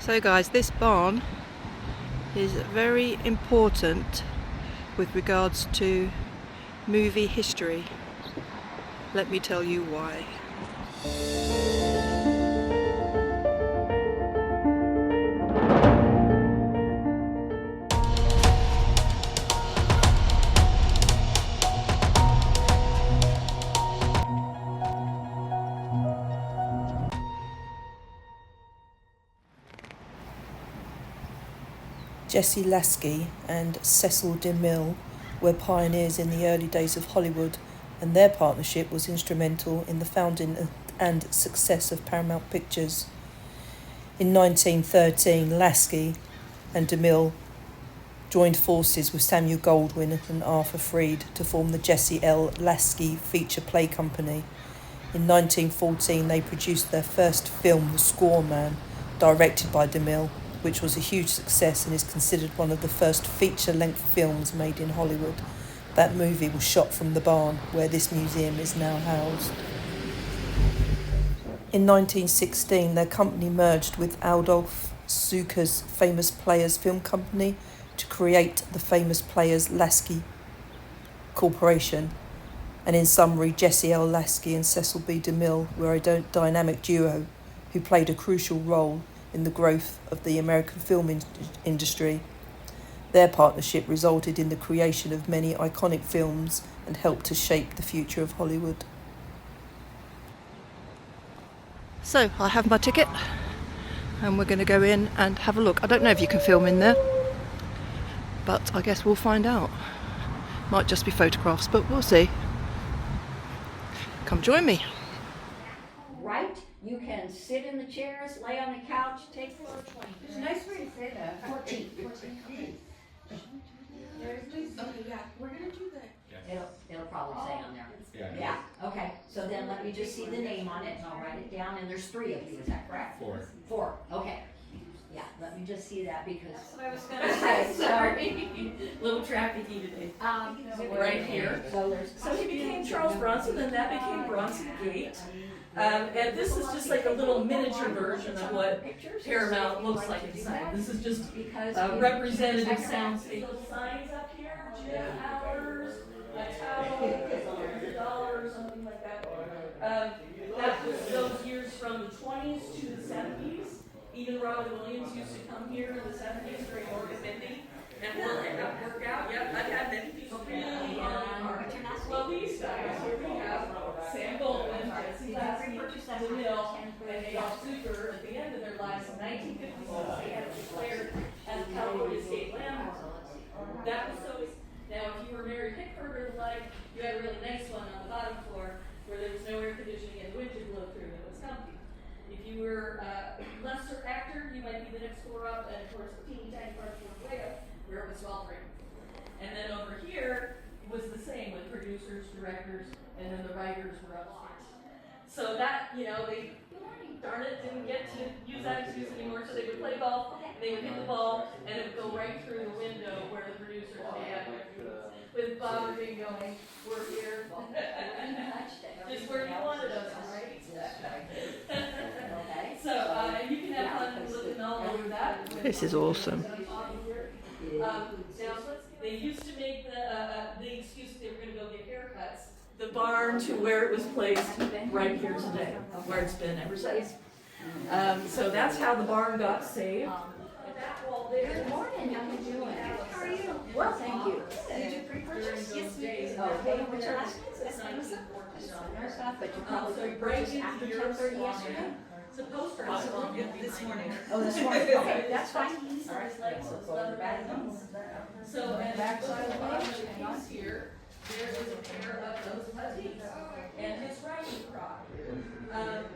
So guys, this barn is very important with regards to movie history. Let me tell you why. Jesse Lasky and Cecil DeMille were pioneers in the early days of Hollywood, and their partnership was instrumental in the founding and success of Paramount Pictures. In 1913, Lasky and DeMille joined forces with Samuel Goldwyn and Arthur Freed to form the Jesse L. Lasky Feature Play Company. In 1914, they produced their first film, The Squaw Man, directed by DeMille, which was a huge success and is considered one of the first feature-length films made in Hollywood. That movie was shot from the barn, where this museum is now housed. In 1916, their company merged with Adolph Zukor's Famous Players Film Company to create the Famous Players Lasky Corporation. And in summary, Jesse L. Lasky and Cecil B. DeMille were a dynamic duo who played a crucial role in the growth of the American film industry. Their partnership resulted in the creation of many iconic films and helped to shape the future of Hollywood. So I have my ticket and we're going to go in and have a look. I don't know if you can film in there, but I guess we'll find out. Might just be photographs, but we'll see. Come join me. Right? You can sit in the chairs, lay on the couch, take floor 20. There's a nice way to say that. 14. There's Lisa. Okay, yeah, we're gonna do that. It'll probably say on there. Yeah. Okay. So then let me just see the name on it and I'll write it down. And there's 3 of you, is that correct? 4. Okay. Yeah, let me just see that because That's what I was gonna say, sorry. Little trafficky today. right here. So he became Charles Bronson, and that became Bronson Gate. And this is just like a little miniature version of what Paramount looks like inside. This is just representative soundstage. Little signs up here, gym hours, a towel, $100, something like that. That was those years from the 20s to the 70s. Even Robin Williams used to come here in the 70s during Morgan Mindy and work out. Yep, I've had many people really well, these guys here we have Sam Goldwyn, Jesse Lasky, DeMille, and Adolph Zukor. At the end of their lives in 1956, they had declared as California State Landmark. That was so. Now, if you were Mary Pickford or the like, you had a really nice one on the bottom floor where there was no air conditioning and the wind could blow through and it was comfy. If you were a lesser actor, you might be the next floor up, and of course the teeny tiny part floor way up where it was sweltering. And then over here was the same with producers, directors, and then the writers were upstairs. So that, they darn it, didn't get to use that excuse anymore, so they would play golf, and they would hit the ball, and it would go right through the window where the producers would have with Bob Irving going, we're here. Just where you wanted us, right? So you can have fun looking all over that. This is awesome. Um, Now, they used to make the excuse that they were going to go get haircuts. The barn to where it was placed right here today, where it's been ever since. So that's how the barn got saved. That wall there. Good morning, how you doing? How are you? Well, thank you. Did you pre-purchase? Yes, we did. Okay, what's your last name? But you probably purchased after 10:30 yesterday? It's a poster. This morning. Oh, this morning, okay, that's fine. All right, like, so it's leather bags. So, and backside of the bottom of the piece here, there is a pair of those puttees and his writing prop.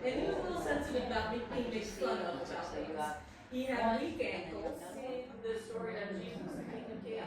And he was a little sensitive about being made fun of about things. He had weak ankles, seeing the story of Jesus, the King of Kings.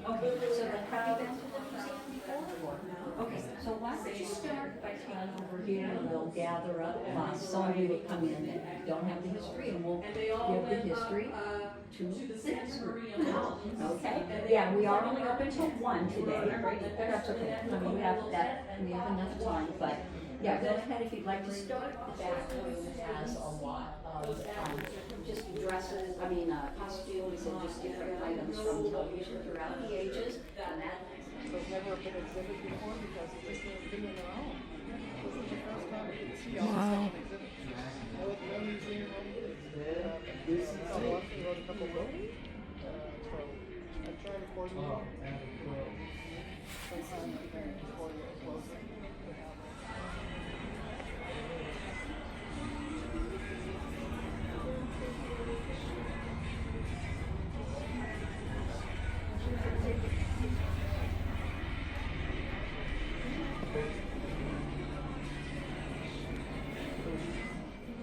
Okay, so then have you been to the museum before? Okay, so why don't you start by taking over here and we'll gather up, some of you will come in that don't have the history and we'll And they all give the went history to the Santa Maria Mountains. Okay, yeah, we are only open till 1 today, that's okay, I mean, we have enough time, but yeah, go ahead if you'd like to start. The back room has a lot of just dresses, costumes and just different items from television throughout the ages. And that So it's never been exhibited before because it's just never been in their own. This is the first time we can see all this stuff in exhibit. No museum on this. Boston wrote a couple books. So I'm trying to coordinate sometime before you get closer.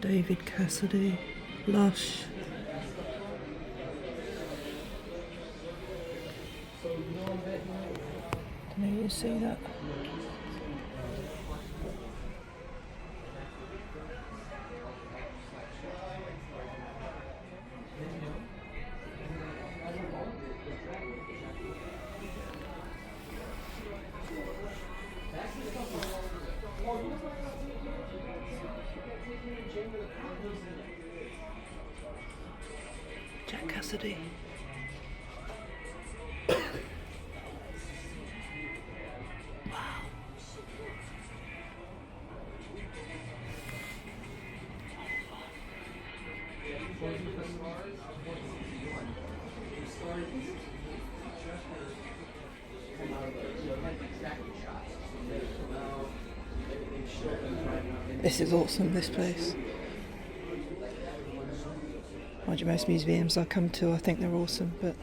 David Cassidy, Lush. Can you see that? Jack Cassidy. This is awesome, this place. Mind you, most museums I come to, I think they're awesome, but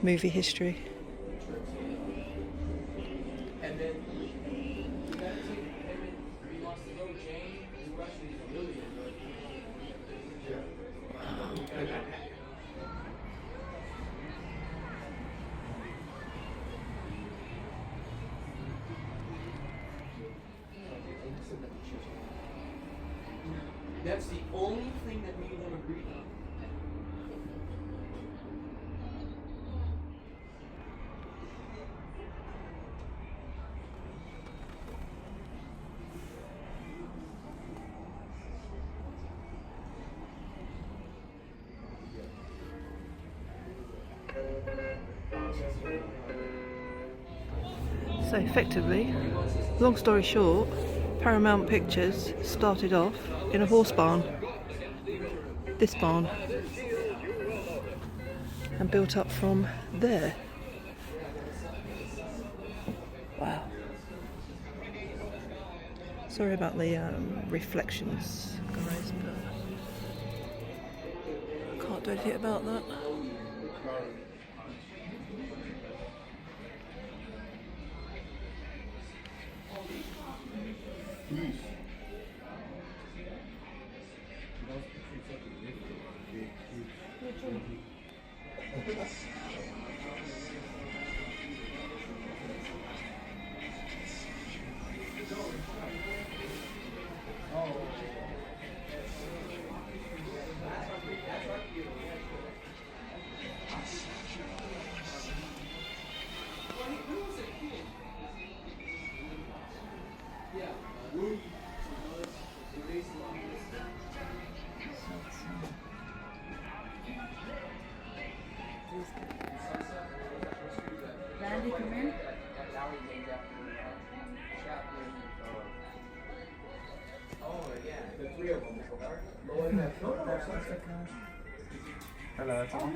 movie history. That's the only thing that me and them agreed on. So effectively, long story short, Paramount Pictures started off in a horse barn, this barn, and built up from there. Wow. Sorry about the reflections, guys, but I can't do anything about that. Randy, come in. Hello, that's all.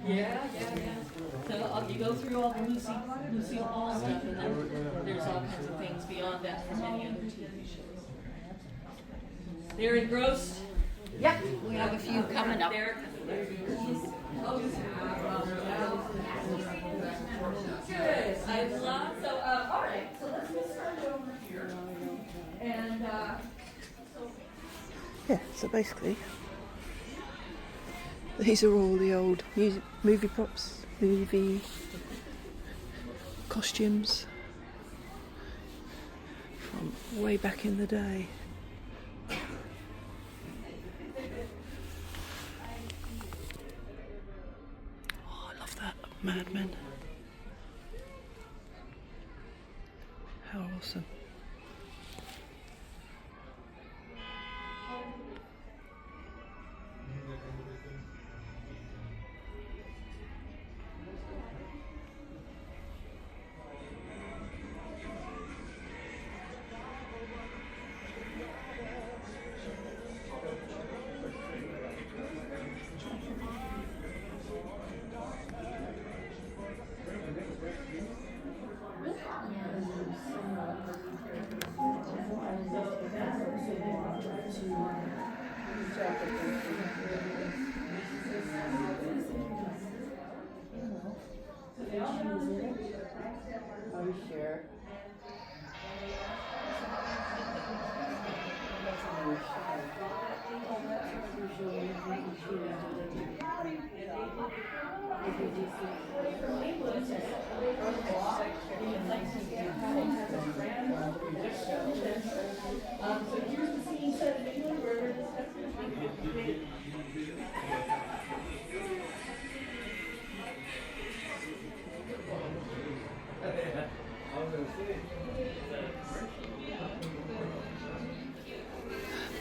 Yeah. So you go through all the Lucille Ball stuff, and then there's all kinds of things beyond that from many other TV shows. They're engrossed. Yep, we have a few coming up. Good. I love so. All right. So let's get started over here. And Yeah, so basically, these are all the old movie props, movie costumes from way back in the day. Oh, I love that. Mad Men. How awesome.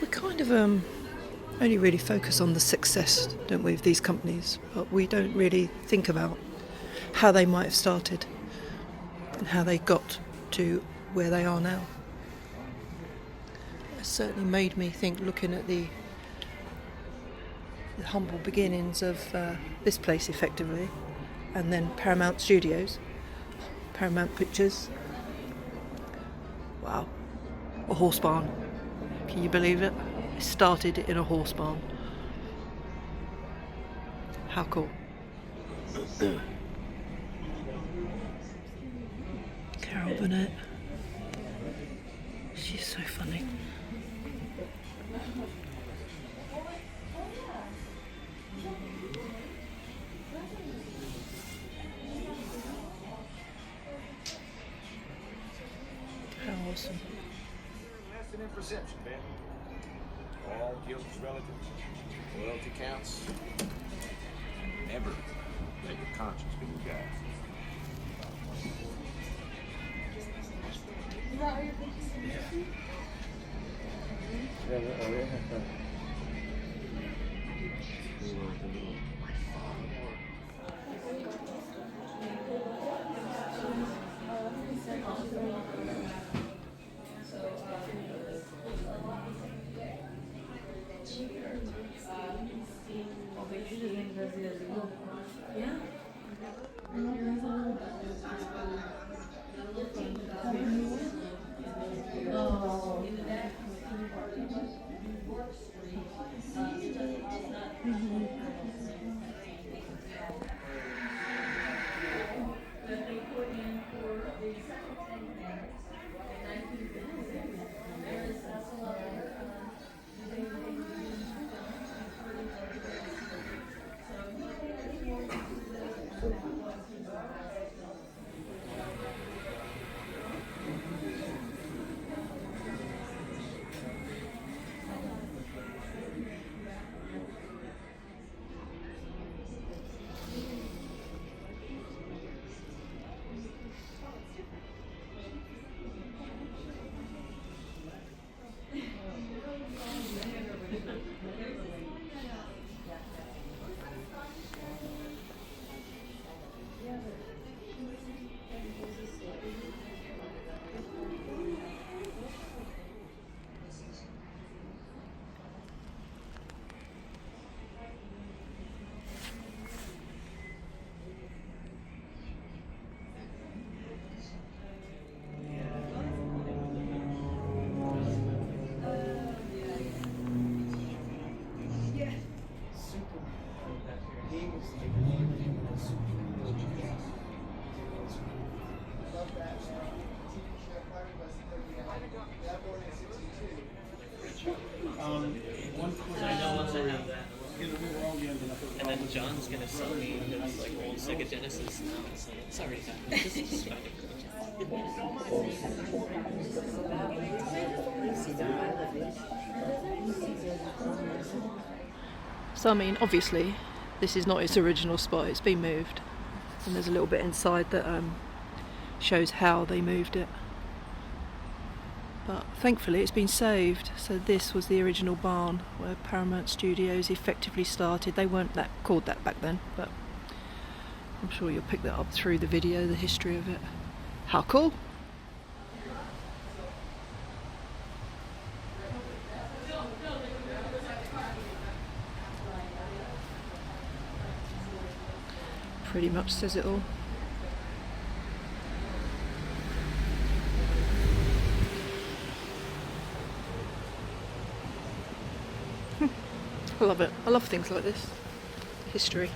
We kind of only really focus on the success, don't we, of these companies, but we don't really think about how they might have started and how they got to where they are now. It certainly made me think, looking at the humble beginnings of this place effectively, and then Paramount Studios, Paramount Pictures. Wow, a horse barn. Can you believe it? It started in a horse barn. How cool. Carol Burnett. She's so funny. How awesome. Lasting in perception, man. All guilt is relative. Loyalty counts. Never let your conscience be your guide. I know once I have that, and then John's gonna sell me his like old Sega Genesis now, so it's already happening. Just find it. So I mean, obviously, this is not its original spot. It's been moved, and there's a little bit inside that shows how they moved it. But thankfully, it's been saved. So this was the original barn where Paramount Studios effectively started. They weren't called that back then, but I'm sure you'll pick that up through the video, the history of it. How cool! Pretty much says it all. I love it. I love things like this. History.